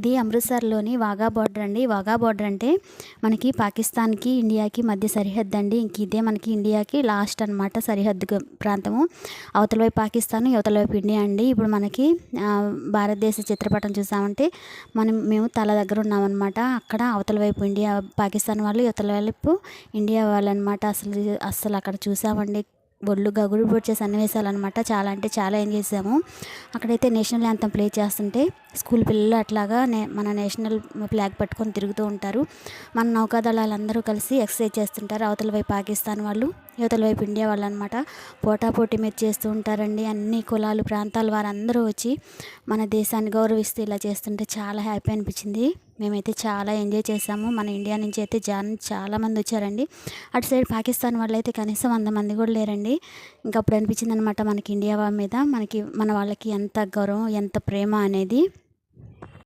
ఇది అమృత్సర్లోని వాఘా బార్డర్ అండి. వాఘా బార్డర్ అంటే మనకి పాకిస్తాన్కి ఇండియాకి మధ్య సరిహద్దు అండి. ఇంక ఇదే మనకి ఇండియాకి లాస్ట్ అనమాట సరిహద్దు ప్రాంతము. అవతల వైపు పాకిస్తాన్, యువతల వైపు ఇండియా అండి. ఇప్పుడు మనకి భారతదేశ చిత్రపటం చూసామంటే మేము తల దగ్గర ఉన్నామన్నమాట. అక్కడ అవతల వైపు ఇండియా పాకిస్తాన్ వాళ్ళు, యువతల వైపు ఇండియా వాళ్ళు అనమాట. అసలు అక్కడ చూసామండి, ఒళ్ళు గగురు పొడిచే సన్నివేశాలు అనమాట. చాలా అంటే చాలా ఎంజాయ్ చేసాము. అక్కడైతే నేషనల్ యాంథమ్ ప్లే చేస్తుంటే స్కూల్ పిల్లలు అట్లాగా మన నేషనల్ ఫ్లాగ్ పట్టుకొని తిరుగుతూ ఉంటారు. మన నౌకాదళాలందరూ కలిసి ఎక్సర్సైజ్ చేస్తుంటారు. అవతల వైపు పాకిస్తాన్ వాళ్ళు, యువతల వైపు ఇండియా వాళ్ళు అనమాట. పోటాపోటీ మీరు చేస్తూ ఉంటారండి. అన్ని కులాలు ప్రాంతాల వారందరూ వచ్చి మన దేశాన్ని గౌరవిస్తూ ఇలా చేస్తుంటే చాలా హ్యాపీ అనిపించింది. మేమైతే చాలా ఎంజాయ్ చేసాము. మన ఇండియా నుంచి అయితే చాలామంది వచ్చారండి. అటు సైడ్ పాకిస్తాన్ వాళ్ళు అయితే కనీసం 100 మంది కూడా లేరండి. ఇంకా అప్పుడు అనిపించింది అనమాట మనకి ఇండియా మీద మన వాళ్ళకి ఎంత గౌరవం, ఎంత ప్రేమ అనేది.